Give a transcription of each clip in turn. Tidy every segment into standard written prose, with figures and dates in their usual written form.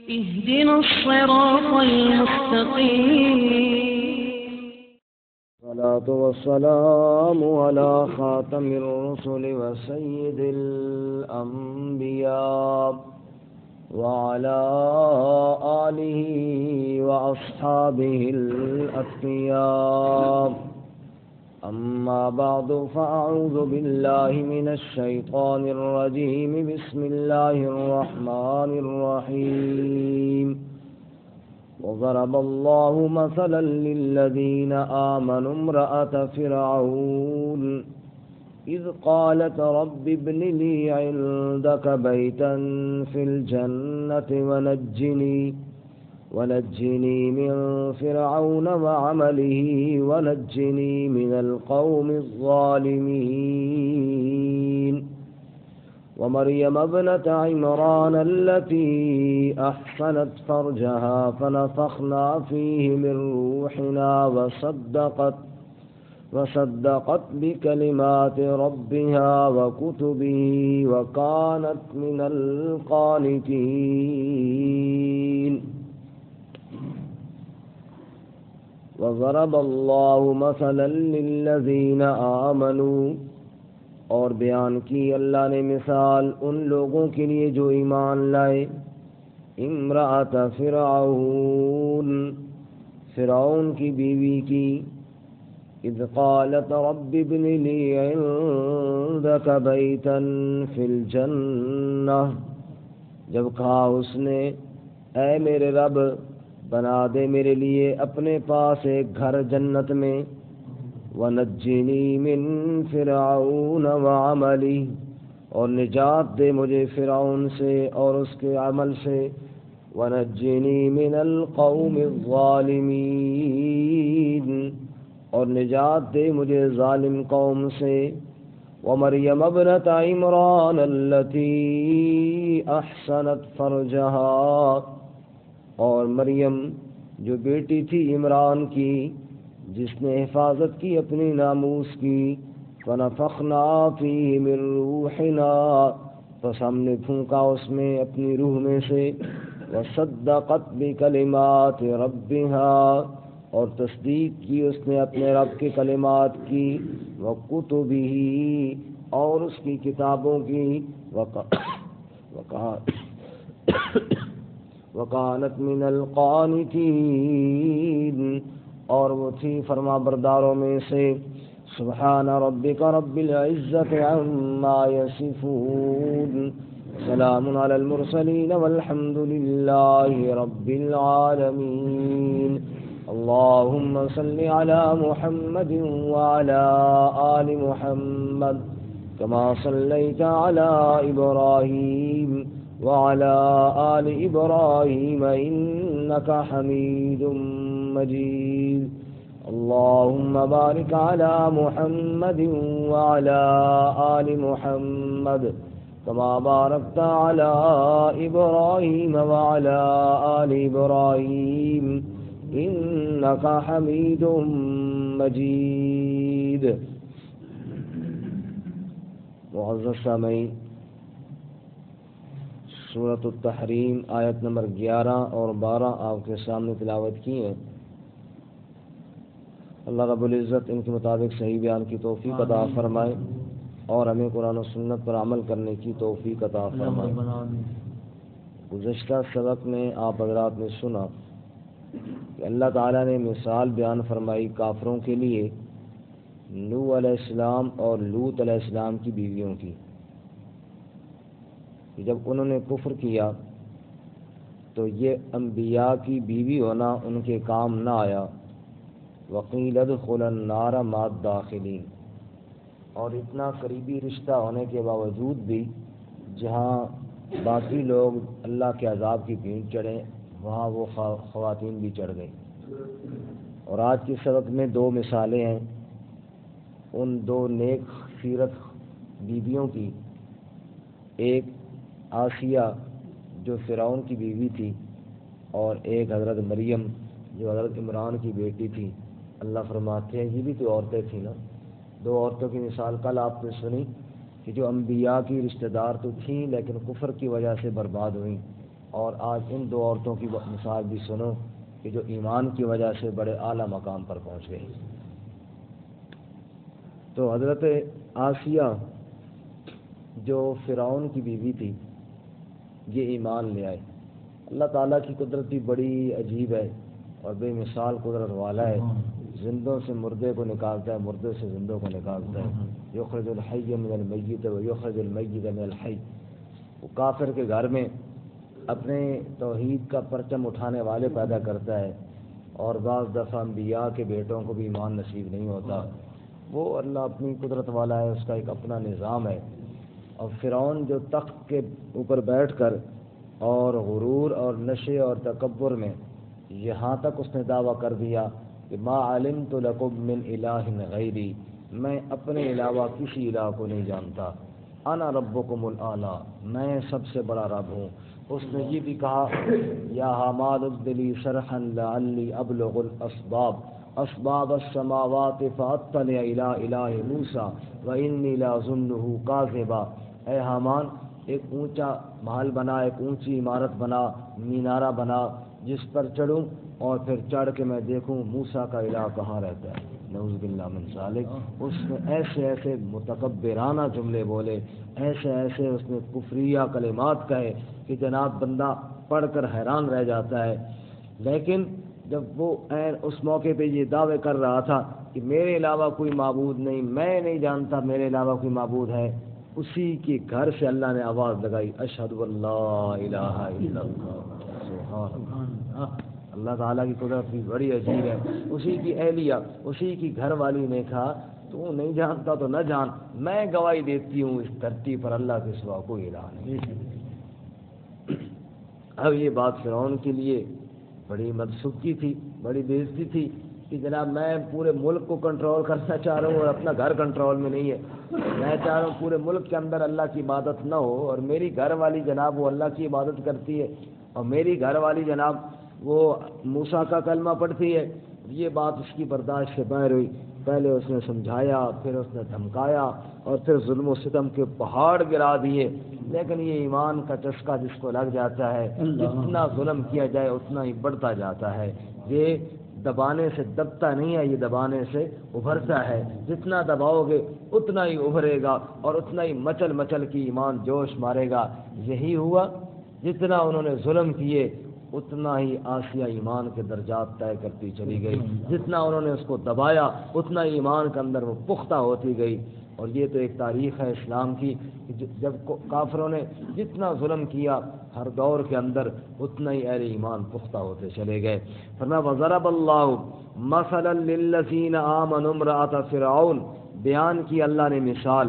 اهدنا الصراط المستقيم. الصلاة والسلام على خاتم الرسل وسيد الأنبياء وعلى آله وأصحابه الأتقياء. أما بعد فأعوذ بالله من الشيطان الرجيم. بسم الله الرحمن الرحيم. وضرب الله مثلا للذين آمنوا امرأة فرعون إذ قالت رب ابن لي عندك بيتا في الجنة ونجني من فرعون وعمله ونجني من القوم الظالمين. ومريم ابنة عمران التي أحصنت فرجها فنفخنا فيه من روحنا وصدقت بكلمات ربها وكتبه وكانت من القانتين. وضرب الله مثلا للذين آمنوا، اور بیان کی اللہ نے مثال ان لوگوں کے لیے جو ایمان لائے، امرأۃ فرعون کی بیوی کی، اذ قالت رب ابن لی عندک بیتا فی الجنہ، جب کہا اس نے اے میرے رب بنا دے میرے لیے اپنے پاس ایک گھر جنت میں، وَنَجِّنِي مِن فِرْعَوْنَ وَعَمَلِهِ، اور نجات دے مجھے فرعون سے اور اس کے عمل سے، وَنَجِّنِي مِنَ الْقَوْمِ الظَّالِمِينَ، اور نجات دے مجھے ظالم قوم سے، وَمَرْيَمَ ابْنَتَ عِمْرَانَ الَّتِي أَحْصَنَتْ فَرْجَهَا، اور مریم جو بیٹی تھی عمران کی جس نے حفاظت کی اپنی ناموس کی، فنفخنا فیہ من روحنا، پس ہم نے پھونکا اس میں اپنی روح میں سے، وصدقت بکلمات ربها، اور تصدیق کی اس نے اپنے رب کے کلمات کی، وکتبہ، اور اس کی کتابوں کی، وکانت من القانتین، اور وہ تھی فرما برداروں میں سے۔ سبحان ربک رب العزت عما یصفون، سلام علی المرسلین والحمد للہ رب العالمین۔ اللہم صل علی محمد وعلی آل محمد کما صلیت علی ابراہیم وعلی آل ابراہیم انک حمید مجید۔ اللهم بارك على محمد وعلى آل محمد كما باركت على إبراهيم وعلى آل إبراهيم إنك حميد مجيد۔ معزز سامعین، سورۃ التحریم آیت نمبر 11 اور 12 آپ کے سامنے تلاوت کی ہیں۔ اللہ رب العزت ان کے مطابق صحیح بیان کی توفیق عطا فرمائے اور ہمیں قرآن و سنت پر عمل کرنے کی توفیق عطا فرمائے۔ گزشتہ سبق میں آپ حضرات نے سنا کہ اللہ تعالیٰ نے مثال بیان فرمائی کافروں کے لیے نوح علیہ السلام اور لوط علیہ السلام کی بیویوں کی، کہ جب انہوں نے کفر کیا تو یہ انبیاء کی بیوی ہونا ان کے کام نہ آیا۔ وقیل ادخل النار مع الداخلین، اور اتنا قریبی رشتہ ہونے کے باوجود بھی جہاں باقی لوگ اللہ کے عذاب کی بھینٹ چڑھے وہاں وہ خواتین بھی چڑھ گئیں۔ اور آج کے سبق میں 2 مثالیں ہیں ان 2 نیک سیرت بیویوں کی، ایک آسیہ جو فرعون کی بیوی تھی اور ایک حضرت مریم جو حضرت عمران کی بیٹی تھی۔ اللہ فرماتے ہیں یہ بھی تو عورتیں تھیں نا، 2 عورتوں کی مثال کل آپ نے سنی کہ جو انبیاء کی رشتہ دار تو تھیں لیکن کفر کی وجہ سے برباد ہوئیں، اور آج ان دو عورتوں کی مثال بھی سنو کہ جو ایمان کی وجہ سے بڑے اعلیٰ مقام پر پہنچ گئی۔ تو حضرت آسیہ جو فرعون کی بیوی تھی یہ ایمان لے آئے۔ اللہ تعالیٰ کی قدرت بھی بڑی عجیب ہے اور بے مثال قدرت والا ہے، زندوں سے مردے کو نکالتا ہے، مردے سے زندوں کو نکالتا ہے، یخرج الحی من المیت و یخرج المیت من الحی۔ وہ کافر کے گھر میں اپنے توحید کا پرچم اٹھانے والے پیدا کرتا ہے، اور بعض دفعہ انبیاء کے بیٹوں کو بھی ایمان نصیب نہیں ہوتا۔ وہ اللہ اپنی قدرت والا ہے، اس کا ایک اپنا نظام ہے۔ اور فرعون جو تخت کے اوپر بیٹھ کر اور غرور اور نشے اور تکبر میں یہاں تک اس نے دعویٰ کر دیا کہ ما علمت لکم من الہ غیری، میں اپنے علاوہ کسی الہ کو نہیں جانتا، انا ربکم الاعلی، میں سب سے بڑا رب ہوں۔ اس نے یہ بھی کہا یا حامان ابن لی شرحا لعلی ابلغ الاسباب اسباب السماوات فاطلع الی الہ موسیٰ وانی لاظنہ کاذبا۔ اے حامان ایک اونچا محل بنا، ایک اونچی عمارت بنا، مینارہ بنا جس پر چڑھوں اور پھر چڑھ کے میں دیکھوں موسیٰ کا الہ کہاں رہتا ہے، نعوذ باللہ من ذالک۔ اس نے ایسے ایسے متکبرانہ جملے بولے، ایسے ایسے اس نے کفریہ کلمات کہے کہ جناب بندہ پڑھ کر حیران رہ جاتا ہے۔ لیکن جب وہ اس موقع پہ یہ دعوے کر رہا تھا کہ میرے علاوہ کوئی معبود نہیں، میں نہیں جانتا میرے علاوہ کوئی معبود ہے، اسی کے گھر سے اللہ نے آواز لگائی اشہد ان لا الہ الا اللہ۔ سبحان اللہ، اللہ تعالیٰ کی قدرت بھی بڑی عجیب ہے۔ اسی کی اہلیہ، اسی کی گھر والی نے کہا تو نہیں جانتا تو نہ جان، میں گواہی دیتی ہوں اس دھرتی پر اللہ کے سوا کوئی الہ نہیں۔ اب یہ بات فرعون کے لیے بڑی مدسوخی تھی، بڑی بےعزتی تھی کہ جناب میں پورے ملک کو کنٹرول کرنا چاہ رہا ہوں اور اپنا گھر کنٹرول میں نہیں ہے، میں چاہ رہا ہوں پورے ملک کے اندر اللہ کی عبادت نہ ہو، اور میری گھر والی جناب وہ اللہ کی عبادت کرتی ہے، اور میری گھر والی جناب وہ موسیٰ کا کلمہ پڑھتی ہے۔ یہ بات اس کی برداشت سے باہر ہوئی۔ پہلے اس نے سمجھایا، پھر اس نے دھمکایا، اور پھر ظلم و ستم کے پہاڑ گرا دیے۔ لیکن یہ ایمان کا چسکا جس کو لگ جاتا ہے، جتنا ظلم کیا جائے اتنا ہی بڑھتا جاتا ہے۔ یہ دبانے سے دبتا نہیں ہے، یہ دبانے سے ابھرتا ہے۔ جتنا دباؤ گے اتنا ہی ابھرے گا اور اتنا ہی مچل مچل کی ایمان جوش مارے گا۔ یہی ہوا، جتنا انہوں نے ظلم کیے اتنا ہی آسیہ ایمان کے درجات طے کرتی چلی گئی، جتنا انہوں نے اس کو دبایا اتنا ہی ایمان کے اندر وہ پختہ ہوتی گئی۔ اور یہ تو ایک تاریخ ہے اسلام کی کہ جب کافروں نے جتنا ظلم کیا ہر دور کے اندر اتنا ہی اہل ایمان پختہ ہوتے چلے گئے۔ فرمایا وَضَرَبَ اللَّهُ مَثَلًا لِلَّذِينَ آمَنُوا امْرَأَتَ فِرْعَوْنَ، بیان کی اللہ نے مثال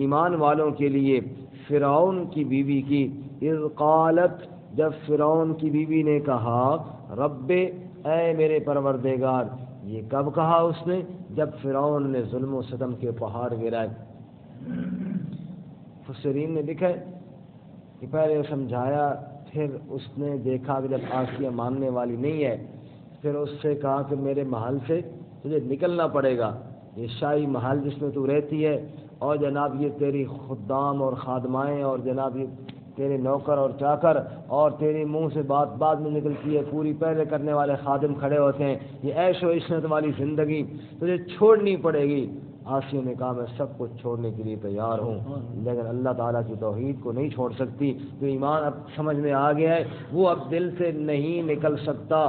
ایمان والوں کے لیے فرعون کی بیوی کی، اذ قالت، جب فرعون کی بیوی نے کہا رب، اے میرے پروردگار۔ یہ کب کہا اس نے؟ جب فرعون نے ظلم و ستم کے پہاڑ گرائے۔ مفسرین نے لکھا ہے کہ پہلے سمجھایا، پھر اس نے دیکھا کہ جب آسیہ ماننے والی نہیں ہے، پھر اس سے کہا کہ میرے محل سے تجھے نکلنا پڑے گا، یہ شاہی محل جس میں تو رہتی ہے، اور جناب یہ تیری خدام اور خادمائیں اور جناب یہ تیرے نوکر اور چاکر، اور تیری منہ سے بات بعد میں نکلتی ہے، پوری پہلے کرنے والے خادم کھڑے ہوتے ہیں، یہ عیش و عشرت والی زندگی تجھے چھوڑنی پڑے گی۔ آسیہ نے کہا میں سب کچھ چھوڑنے کے لیے تیار ہوں، لیکن اللہ تعالیٰ کی توحید کو نہیں چھوڑ سکتی۔ تو ایمان اب سمجھ میں آ گیا ہے، وہ اب دل سے نہیں نکل سکتا۔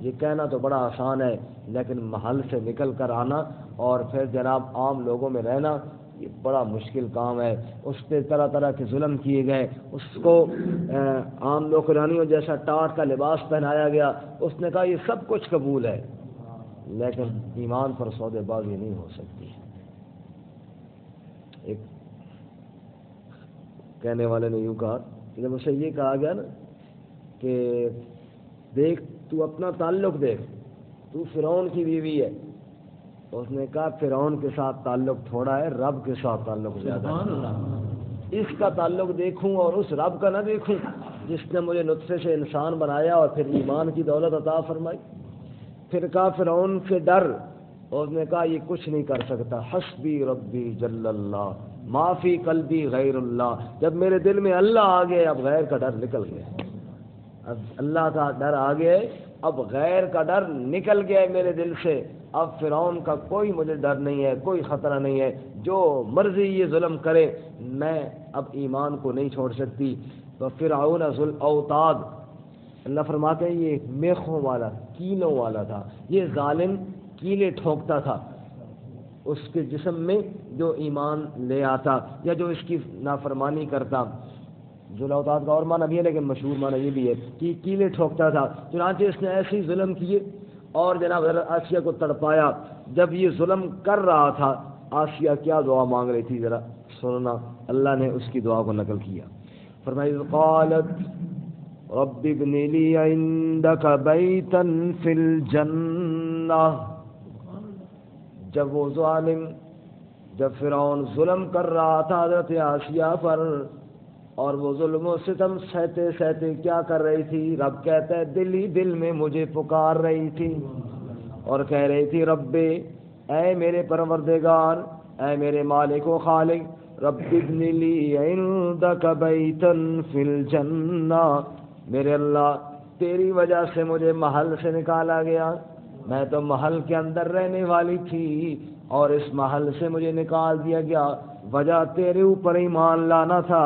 یہ کہنا تو بڑا آسان ہے، لیکن محل سے نکل کر آنا اور پھر جناب عام لوگوں میں رہنا یہ بڑا مشکل کام ہے۔ اس پہ طرح طرح کے ظلم کیے گئے، اس کو عام نوکرانیوں جیسا ٹاٹ کا لباس پہنایا گیا۔ اس نے کہا یہ سب کچھ قبول ہے، لیکن ایمان پر سودے بازی نہیں ہو سکتی۔ ایک کہنے والے نے یوں کہا کہ جب اسے یہ کہا گیا نا کہ دیکھ تو اپنا تعلق دیکھ، تو فرعون کی بیوی ہے، اس نے کہا فرعون کے ساتھ تعلق تھوڑا ہے، رب کے ساتھ تعلق زیادہ ہے۔ اس کا تعلق دیکھوں اور اس رب کا نہ دیکھوں جس نے مجھے نطفے سے انسان بنایا اور پھر ایمان کی دولت عطا فرمائی۔ پھر کہا فرعون سے ڈر، اور اس نے کہا یہ کچھ نہیں کر سکتا، حسبی ربی جل اللہ ما فی قلبی غیر اللہ، جب میرے دل میں اللہ آ گئے اب غیر کا ڈر نکل گیا۔ اب اللہ کا ڈر آ گیا ہے، اب غیر کا ڈر نکل گیا ہے میرے دل سے، اب فرعون کا کوئی مجھے ڈر نہیں ہے، کوئی خطرہ نہیں ہے، جو مرضی یہ ظلم کرے میں اب ایمان کو نہیں چھوڑ سکتی۔ تو فرعون ذو الاوتاد، اللہ فرماتے ہیں یہ میخوں والا، کیلوں والا تھا، یہ ظالم کیلے ٹھوکتا تھا اس کے جسم میں جو ایمان لے آتا یا جو اس کی نافرمانی کرتا۔ ذو الاوتاد کا اور معنی بھی ہے لیکن مشہور معنی یہ بھی ہے کہ کیلے ٹھوکتا تھا۔ چنانچہ اس نے ایسی ظلم کیے اور جناب حضرت آسیہ کو تڑپایا۔ جب یہ ظلم کر رہا تھا آسیہ کیا دعا مانگ رہی تھی ذرا سننا، اللہ نے اس کی دعا کو نقل کیا، فرمایا قالت رب ابن لی عندک بیتا فی الجنہ۔ جب وہ ظالم، جب فرعون ظلم کر رہا تھا حضرت آسیہ پر اور وہ ظلم و ستم سہتے سہتے کیا کر رہی تھی، رب کہتا ہے دل ہی دل میں مجھے پکار رہی تھی اور کہہ رہی تھی رب، اے میرے پروردگار، اے میرے مالک و خالق، رب ابن لی عندک بیتا فی الجنہ، میرے اللہ تیری وجہ سے مجھے محل سے نکالا گیا، میں تو محل کے اندر رہنے والی تھی اور اس محل سے مجھے نکال دیا گیا، وجہ تیرے اوپر ایمان لانا تھا،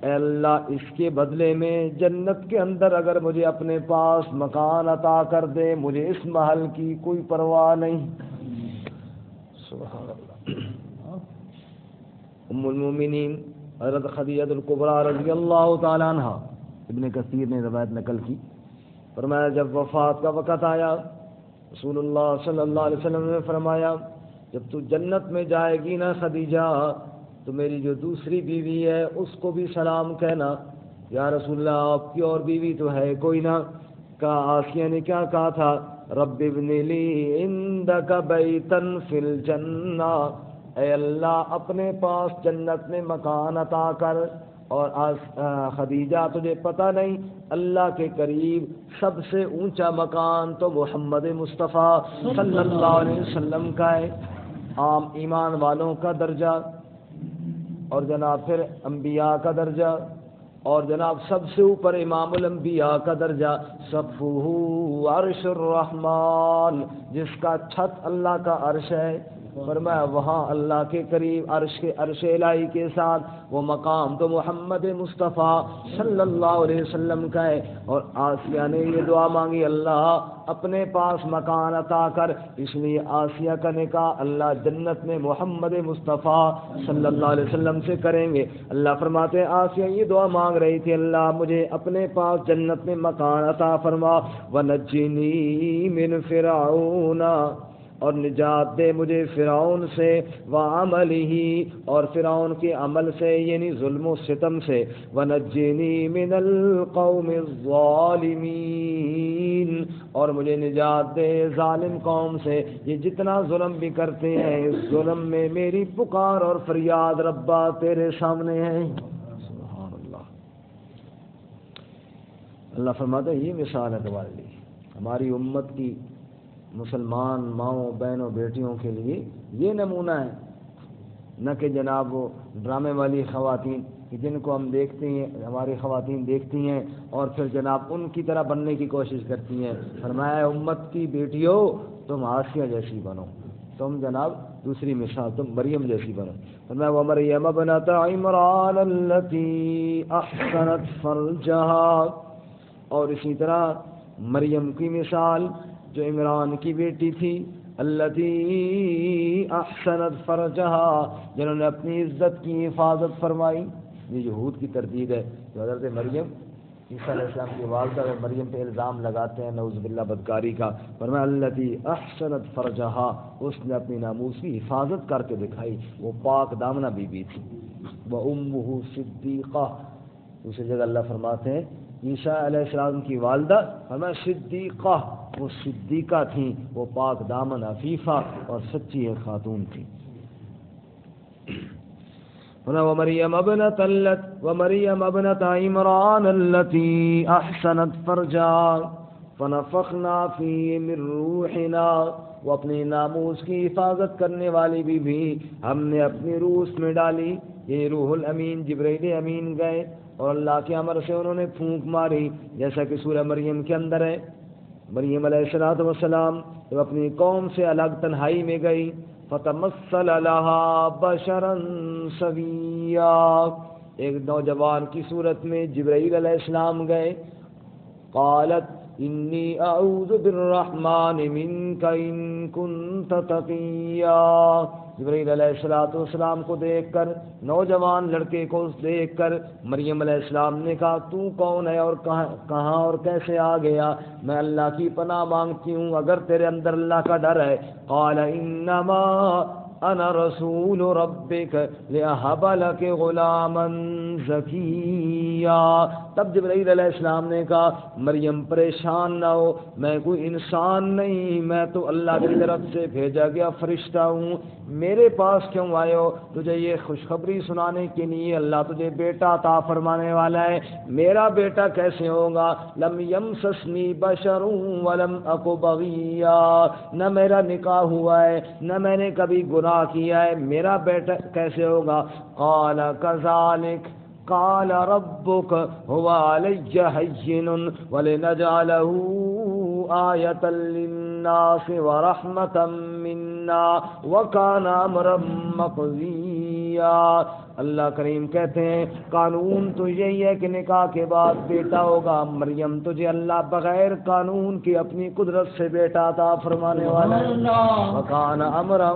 اے اللہ اس کے بدلے میں جنت کے اندر اگر مجھے اپنے پاس مکان عطا کر دے، مجھے اس محل کی کوئی پرواہ نہیں۔ سبحان اللہ۔ ام المومنین حضرت خدیجہ الکبریٰ رضی اللہ تعالی عنہ، ابن کثیر نے روایت نقل کی، فرمایا جب وفات کا وقت آیا رسول اللہ صلی اللہ علیہ وسلم نے فرمایا جب تو جنت میں جائے گی نا خدیجہ تو میری جو دوسری بیوی ہے اس کو بھی سلام کہنا۔ یا رسول اللہ آپ کی اور بیوی تو ہے کوئی نہ؟ کہا آسیہ نے کیا کہا تھا، رب ابن لی عندک بیتا فی الجنہ، اے اللہ اپنے پاس جنت میں مکان عطا کر۔ اور خدیجہ تجھے پتہ نہیں اللہ کے قریب سب سے اونچا مکان تو محمد مصطفیٰ صلی اللہ علیہ وسلم کا ہے، عام ایمان والوں کا درجہ، اور جناب پھر انبیاء کا درجہ، اور جناب سب سے اوپر امام الانبیاء کا درجہ، سقفہ عرش الرحمن، جس کا چھت اللہ کا عرش ہے، فرمایا وہاں اللہ کے قریب عرش الہی کے ساتھ وہ مقام تو محمد مصطفیٰ صلی اللہ علیہ وسلم کا ہے۔ اور آسیہ نے یہ دعا مانگی اللہ اپنے پاس مکان عطا کر، اس لیے آسیہ کا نکاح اللہ جنت میں محمد مصطفیٰ صلی اللہ علیہ وسلم سے کریں گے۔ اللہ فرماتے ہیں آسیہ یہ دعا مانگ رہی تھی اللہ مجھے اپنے پاس جنت میں مکان عطا فرما، وَنَجِّنِي مِنْ فِرْعَوْنَ، اور نجات دے مجھے فرعون سے، وَعَمَلِهِ، اور فرعون کے عمل سے یعنی ظلم و ستم سے، وَنَجِّنِي مِنَ الْقَوْمِ الظَّالِمِينَ، اور مجھے نجات دے ظالم قوم سے، یہ جتنا ظلم بھی کرتے ہیں اس ظلم میں میری پکار اور فریاد ربا تیرے سامنے ہے۔ سبحان اللہ۔ اللہ فرماتا ہے یہ مثال ہے تمہارے لیے، ہماری امت کی مسلمان ماؤں بہنوں بیٹیوں کے لیے یہ نمونہ ہے، نہ کہ جناب وہ ڈرامے والی خواتین کہ جن کو ہم دیکھتے ہیں، ہماری خواتین دیکھتی ہیں اور پھر جناب ان کی طرح بننے کی کوشش کرتی ہیں۔ فرمایا امت کی بیٹیوں تم آسیہ جیسی بنو، تم جناب دوسری مثال تم مریم جیسی بنو۔ فرمایا وَمَرْيَمَ ابْنَتَ عِمْرَانَ الَّتِي أَحْسَنَتْ فَرْجَهَا، اور اسی طرح مریم کی مثال جو عمران کی بیٹی تھی، التی احسنت فرجہا، جنہوں نے اپنی عزت کی حفاظت فرمائی۔ یہ یہود کی تردید ہے جو حضرت مریم عیسیٰ علیہ السلام کی والدہ مریم پہ الزام لگاتے ہیں نعوذ باللہ بدکاری کا۔ فرمایا التی احسنت فرجہا، اس نے اپنی ناموس کی حفاظت کر کے دکھائی، وہ پاک دامنہ بی بی تھی۔ وَأُمُّهُ صِدِّيقَةٌ، دوسری جگہ اللہ فرماتے ہیں عیسیٰ علیہ السلام کی والدہ فرمایا صدیقہ، وہ صدیقہ تھیں، وہ پاک دامن عفیفہ اور سچی ایک خاتون تھی۔ وَمَرْيَمَ ابْنَتَ عِمْرَانَ الَّتِي أَحْسَنَتْ فَرْجَهَا فَنَفَخْنَا فِيهِ مِنْ رُوحِنَا، وہ اپنی ناموس کی حفاظت کرنے والی بھی ہم نے اپنی روح میں ڈالی، یہ روح الامین جبرائیل امین گئے اور اللہ کے امر سے انہوں نے پھونک ماری، جیسا کہ سورہ مریم کے اندر ہے۔ مریم علیہ السلام جب اپنی قوم سے الگ تنہائی میں گئی، فتمثل لها بشرا سویا، ایک نوجوان کی صورت میں جبرائیل علیہ السلام گئے، قالت انی اعوذ بالرحمن منک ان کنت تقیا، جبرائیل علیہ السلام کو دیکھ کر، نوجوان لڑکے کو دیکھ کر مریم علیہ السلام نے کہا تو کون ہے اور کہاں اور کیسے آ گیا؟ میں اللہ کی پناہ مانگتی ہوں اگر تیرے اندر اللہ کا ڈر ہے۔ قال انما انا رسول ربک لأہب لک غلاما زکیا، تب جبرائیل علیہ السلام نے کہا مریم پریشان نہ ہو، میں کوئی انسان نہیں، میں تو اللہ کی طرف سے بھیجا گیا فرشتہ ہوں، میرے پاس کیوں آئے ہو؟ تجھے یہ خوشخبری سنانے کے لیے اللہ تجھے بیٹا عطا فرمانے والا ہے۔ میرا بیٹا کیسے ہوگا؟ لم یمسسنی بشر ولم اک بغیا، نہ میرا نکاح ہوا ہے نہ میں نے کبھی گناہ کیا ہے، میرا بیٹا کیسے ہوگا؟ قال کذالک قال ربک هو علی ہین ولنجعلہ آیۃ للناس ورحمۃ منا وکان امرا مقضیا، اللہ کریم کہتے ہیں قانون تو یہی ہے کہ نکاح کے بعد بیٹا ہوگا۔ مریم تجھے اللہ بغیر قانون کی اپنی قدرت سے بیٹا عطا فرمانے والا ہے، وکان امرا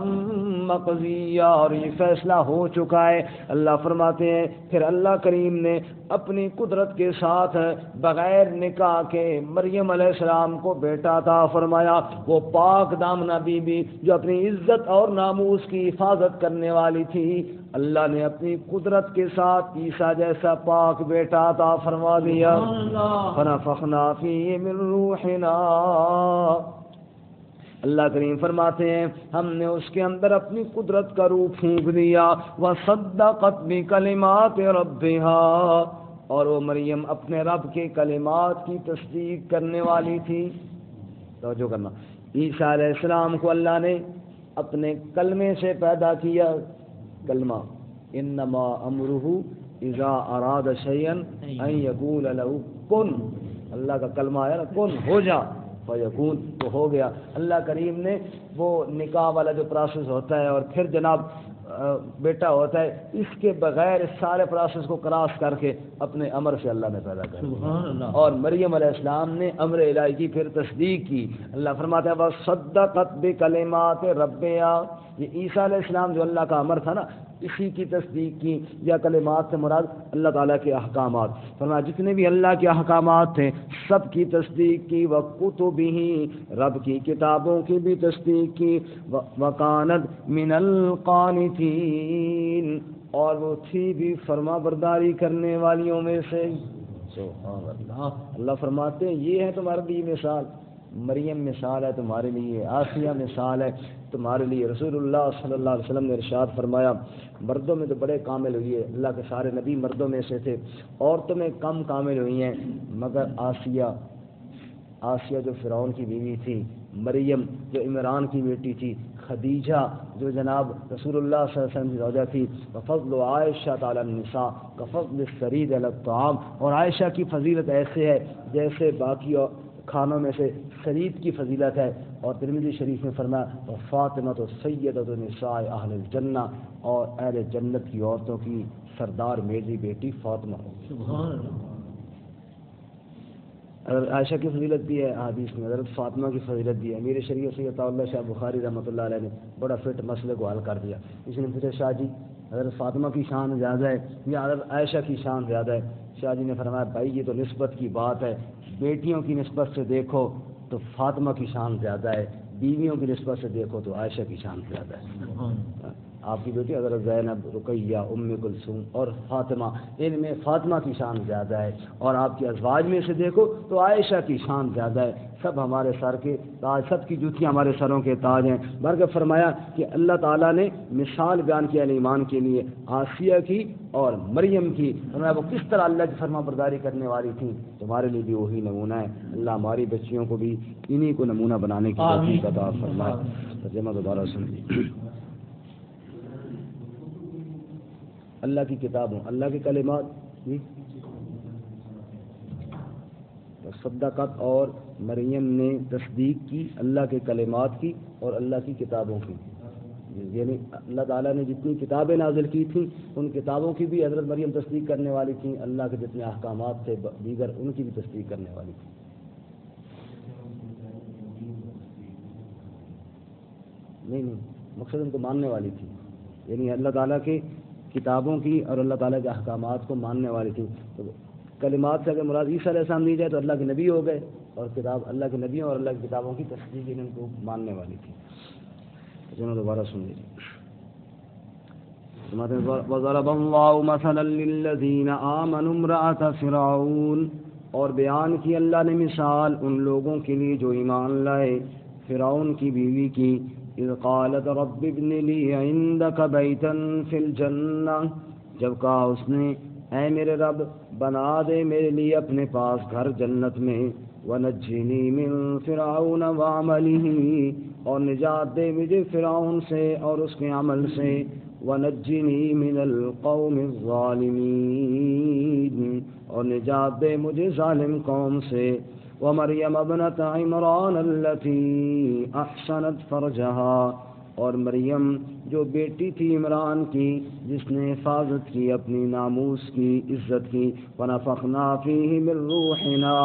مقضیا، اور یہ فیصلہ ہو چکا ہے۔ اللہ فرماتے ہیں پھر اللہ کریم نے اپنی قدرت کے ساتھ بغیر نکاح کے مریم علیہ السلام کو بیٹا عطا فرمایا۔ وہ پاک دامنہ بی بی جو اپنی عزت اور ناموس کی حفاظت کرنے والی تھی، اللہ نے اپنی قدرت کے ساتھ عیسیٰ جیسا پاک بیٹا عطا فرما دیا۔ فنفخنا فیہ من روحنا، اللہ کریم فرماتے ہیں ہم نے اس کے اندر اپنی قدرت کا روح پھونک دیا۔ وصدقت بکلمات ربہا، اور وہ مریم اپنے رب کے کلمات کی تصدیق کرنے والی تھی۔ توجہ کرنا، عیسیٰ علیہ السلام کو اللہ نے اپنے کلمے سے پیدا کیا۔ کلمہ انما امرہ اذا اراد شیئا ان یقول له کن، اللہ کا کلمہ ہے نا، کن ہو جا فیکون، تو ہو گیا۔ اللہ کریم نے وہ نکاح والا جو پروسیس ہوتا ہے اور پھر جناب بیٹا ہوتا ہے، اس کے بغیر اس سارے پروسیس کو کراس کر کے اپنے امر سے اللہ نے پیدا کیا، اور مریم علیہ السلام نے امر الہی کی پھر تصدیق کی۔ اللہ فرماتا ہے وصدقت بکلمات ربہا، یہ عیسیٰ علیہ السلام جو اللہ کا امر تھا نا، اسی کی تصدیق کی، یا کلمات سے مراد اللہ تعالیٰ کے احکامات، فرمایا جتنے بھی اللہ کے احکامات تھے سب کی تصدیق کی، وَكُتُبِهِ، رب کی کتابوں کی بھی تصدیق کی، وَكَانَتْ مِنَ الْقَانِتِينَ، اور وہ تھی بھی فرما برداری کرنے والیوں میں سے۔ سبحان اللہ، اللہ فرماتے ہیں یہ ہے تمہارے لیے مثال، مریم مثال ہے تمہارے لیے، آسیہ مثال ہے تمہارے لیے۔ رسول اللہ صلی اللہ علیہ وسلم نے ارشاد فرمایا مردوں میں تو بڑے کامل ہوئی ہے، اللہ کے سارے نبی مردوں میں سے تھے، عورتوں میں کم کامل ہوئی ہیں، مگر آسیہ جو فرعون کی بیوی تھی، مریم جو عمران کی بیٹی تھی، خدیجہ جو جناب رسول اللہ صلی اللہ علیہ وسلم کی زوجہ تھی، وفضل عائشہ علی النساء کفضل الثرید علی الطعام، اور عائشہ کی فضیلت ایسے ہے جیسے باقی کھانوں میں سے سرید کی فضیلت ہے۔ اور ترمذی شریف میں فرمایا فاطمہ تو سیدۃ نساء اہل الجنہ، اور اہل جنت کی عورتوں کی سردار میری بیٹی فاطمہ ہو۔ سبحان اللہ، حضرت عائشہ کی فضیلت بھی ہے حدیث میں، حضرت فاطمہ کی فضیلت بھی ہے۔ امیر شریعت سید اللہ شاہ بخاری رحمۃ اللہ علیہ نے بڑا فٹ مسئلے کو حل کر دیا۔ اس نے پوچھا شاہ جی حضرت فاطمہ کی شان زیادہ ہے یا حضرت عائشہ کی شان زیادہ ہے؟ شاہ جی نے فرمایا بھائی یہ تو نسبت کی بات ہے، بیٹیوں کی نسبت سے دیکھو تو فاطمہ کی شان زیادہ ہے، بیویوں کی نسبت سے دیکھو تو عائشہ کی شان زیادہ ہے۔ آپ کی بیٹی حضرت زینب، رقیہ، ام کلثوم اور فاطمہ، ان میں فاطمہ کی شان زیادہ ہے، اور آپ کی ازواج میں سے دیکھو تو عائشہ کی شان زیادہ ہے۔ سب ہمارے سر کے تاج، سب کی جوتیاں ہمارے سروں کے تاج ہیں۔ بلکہ فرمایا کہ اللہ تعالیٰ نے مثال بیان کیا ایمان کے لیے آسیہ کی اور مریم کی، فرمایا وہ کس طرح اللہ کی فرما برداری کرنے والی تھی، تمہارے لیے بھی وہی نمونہ ہے۔ اللہ ہماری بچیوں کو بھی انہی کو نمونہ بنانے کی توفیق عطا فرمائے۔ ترجمہ دوبارہ سنیے۔ اللہ کی کتابوں، اللہ کے کلمات جی صدقت، اور مریم نے تصدیق کی اللہ کے کلمات کی اور اللہ کی کتابوں کی، یعنی اللہ تعالیٰ نے جتنی کتابیں نازل کی تھیں ان کتابوں کی بھی حضرت مریم تصدیق کرنے والی تھیں، اللہ کے جتنے احکامات تھے دیگر ان کی بھی تصدیق کرنے والی تھی۔ نہیں، مقصد ان کو ماننے والی تھی، یعنی اللہ تعالیٰ کی کتابوں کی اور اللہ تعالیٰ کے احکامات کو ماننے والی تھی۔ تو کلمات سے اگر مراد عیسیٰ علیہ السلام دی جائے تو اللہ کے نبی ہو گئے، اور کتاب اللہ کے نبیوں اور اللہ کی کتابوں کی تصدیق ان کو ماننے والی تھی۔ چلو دوبارہ سن لیجیے۔ وَضَرَبَ اللَّهُ مَثَلًا لِّلَّذِينَ آمَنُوا امْرَأَتَ فِرْعَوْنَ، اور بیان کی اللہ نے مثال ان لوگوں کے لیے جو ایمان لائے فرعون کی بیوی کی، اذ قالت رب ابن لی عندک بیتا فی الجنہ، جب کہا اس نے اے میرے رب بنا دے میرے لیے اپنے پاس گھر جنت میں، ونجنی من فرعون وعملہ، اور نجات دے مجھے فرعون سے اور اس کے عمل سے، ونجنی من القوم الظالمین، اور نجات دے مجھے ظالم قوم سے، ومریم ابنت عمران التي احسنت فرجها، اور مریم جو بیٹی تھی عمران کی جس نے حفاظت کی اپنی ناموس کی، عزت کی، ونفخنا فیہ من روحنا،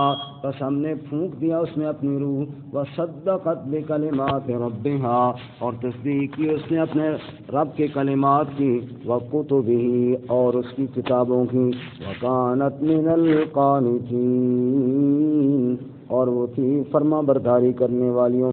بس ہم نے پھونک دیا اس میں اپنی روح، وصدقت بکلمات ربہا، اور تصدیق کی اس نے اپنے رب کے کلمات کی، وکتبہ، اور اس کی کتابوں کی، وکانت من القانتین، اور وہ تھی فرما برداری کرنے والیوں